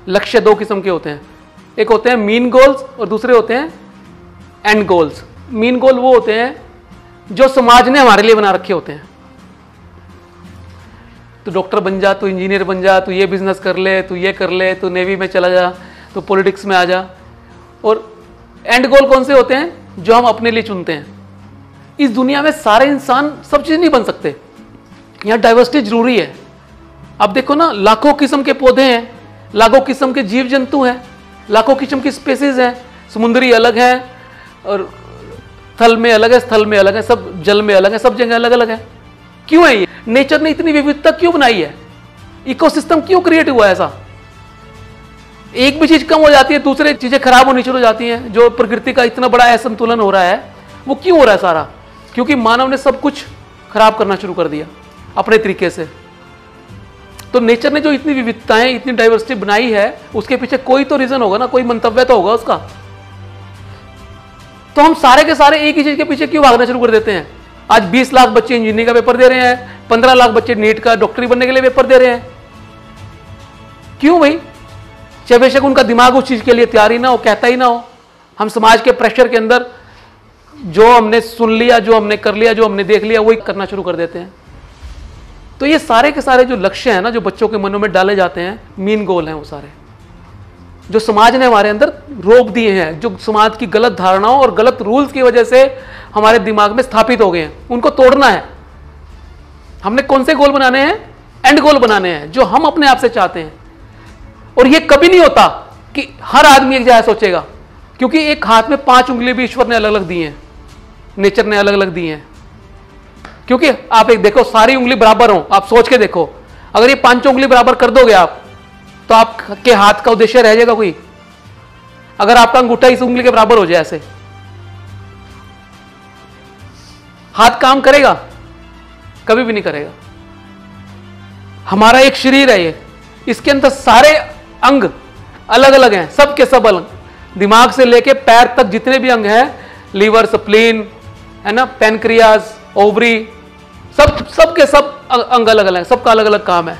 लक्ष्य दो किस्म के होते हैं, एक होते हैं मीन गोल्स और दूसरे होते हैं एंड गोल्स। मीन गोल वो होते हैं जो समाज ने हमारे लिए बना रखे होते हैं। तू डॉक्टर बन जा, तू इंजीनियर बन जा, तू ये बिजनेस कर ले, तू ये कर ले, तू नेवी में चला जा, तू पॉलिटिक्स में आ जा। और एंड गोल कौन से होते हैं? जो हम अपने लिए चुनते हैं। इस दुनिया में सारे इंसान सब चीज नहीं बन सकते, यहां डाइवर्सिटी जरूरी है। अब देखो ना, लाखों किस्म के पौधे हैं, लाखों किस्म के जीव जंतु हैं, लाखों किस्म की स्पेसीज हैं। समुद्री अलग हैं और थल में अलग है, स्थल में अलग है, सब जल में अलग है, सब जगह अलग अलग है। क्यों है ये? नेचर ने इतनी विविधता क्यों बनाई है? इकोसिस्टम क्यों क्रिएट हुआ है ऐसा? एक भी चीज कम हो जाती है, दूसरे चीजें खराब होनी शुरू हो जाती हैं। जो प्रकृति का इतना बड़ा असंतुलन हो रहा है, वो क्यों हो रहा है सारा? क्योंकि मानव ने सब कुछ खराब करना शुरू कर दिया अपने तरीके से। तो नेचर ने जो इतनी विविधताएं, इतनी डाइवर्सिटी बनाई है, उसके पीछे कोई तो रीजन होगा ना, कोई मंतव्य तो होगा उसका। तो हम सारे के सारे एक ही चीज के पीछे क्यों भागना शुरू कर देते हैं? आज 20 लाख बच्चे इंजीनियरिंग का पेपर दे रहे हैं, 15 लाख बच्चे नीट का डॉक्टरी बनने के लिए पेपर दे रहे हैं। क्यों भाई? चाहे बेशक उनका दिमाग उस चीज के लिए तैयार ही ना हो, कहता ही ना हो। हम समाज के प्रेशर के अंदर जो हमने सुन लिया, जो हमने कर लिया, जो हमने देख लिया, वही करना शुरू कर देते हैं। तो ये सारे के सारे जो लक्ष्य हैं ना, जो बच्चों के मनों में डाले जाते हैं, मीन गोल हैं वो सारे, जो समाज ने हमारे अंदर रोप दिए हैं, जो समाज की गलत धारणाओं और गलत रूल्स की वजह से हमारे दिमाग में स्थापित हो गए हैं, उनको तोड़ना है। हमने कौन से गोल बनाने हैं? एंड गोल बनाने हैं, जो हम अपने आप से चाहते हैं। और ये कभी नहीं होता कि हर आदमी एक जैसा सोचेगा, क्योंकि एक हाथ में 5 उंगली भी ईश्वर ने अलग अलग दी हैं, नेचर ने अलग अलग दी हैं। क्योंकि आप एक देखो, सारी उंगली बराबर हो, आप सोच के देखो, अगर ये 5 उंगली बराबर कर दोगे आप, तो आपके हाथ का उद्देश्य रह जाएगा कोई? अगर आपका अंगूठा इस उंगली के बराबर हो जाए ऐसे, हाथ काम करेगा? कभी भी नहीं करेगा। हमारा एक शरीर है ये, इसके अंदर सारे अंग अलग अलग हैं, सब के सब अलग, दिमाग से लेके पैर तक जितने भी अंग हैं, लीवर, स्प्लीन है ना, पैनक्रियाज, ओवरी, सब के सब अंग अलग अलग हैं, सबका अलग अलग काम है।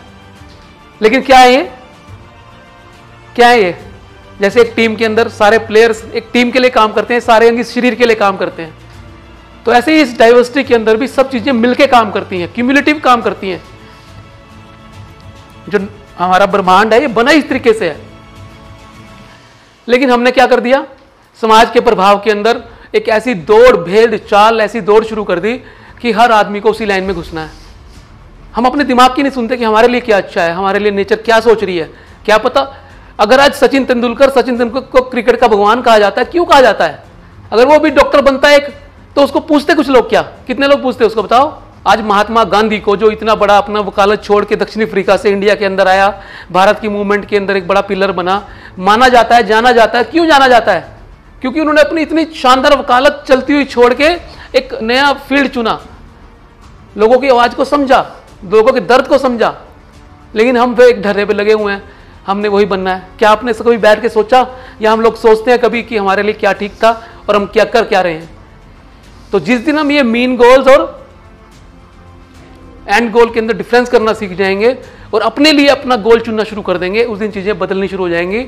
लेकिन क्या है ये? क्या है ये? जैसे एक टीम के अंदर सारे प्लेयर्स एक टीम के लिए काम करते हैं, सारे अंग इस शरीर के लिए काम करते हैं, तो ऐसे ही इस डाइवर्सिटी के अंदर भी सब चीजें मिलकर काम करती हैं, क्यूमुलेटिव काम करती हैं। जो हमारा ब्रह्मांड है, ये बना इस तरीके से है। लेकिन हमने क्या कर दिया? समाज के प्रभाव के अंदर एक ऐसी दौड़, भेद चाल, ऐसी दौड़ शुरू कर दी कि हर आदमी को उसी लाइन में घुसना है। हम अपने दिमाग की नहीं सुनते कि हमारे लिए क्या अच्छा है, हमारे लिए नेचर क्या सोच रही है। क्या पता, अगर आज सचिन तेंदुलकर को क्रिकेट का भगवान कहा जाता है, क्यों कहा जाता है? अगर वो भी डॉक्टर बनता है एक, तो उसको पूछते कुछ लोग क्या? कितने लोग पूछते उसको, बताओ? आज महात्मा गांधी को, जो इतना बड़ा अपना वकालत छोड़ के दक्षिण अफ्रीका से इंडिया के अंदर आया, भारत की मूवमेंट के अंदर एक बड़ा पिलर बना, माना जाता है, जाना जाता है। क्यों जाना जाता है? क्योंकि उन्होंने अपनी इतनी शानदार वकालत चलती हुई छोड़ के एक नया फील्ड चुना, लोगों की आवाज को समझा, लोगों के दर्द को समझा। लेकिन हम वे एक ढर्रे पे लगे हुए हैं, हमने वही बनना है। क्या आपने कभी बैठ के सोचा, या हम लोग सोचते हैं कभी कि हमारे लिए क्या ठीक था और हम क्या कर क्या रहे हैं? तो जिस दिन हम ये मीन गोल्स और एंड गोल के अंदर डिफरेंस करना सीख जाएंगे और अपने लिए अपना गोल चुनना शुरू कर देंगे, उस दिन चीजें बदलनी शुरू हो जाएंगी।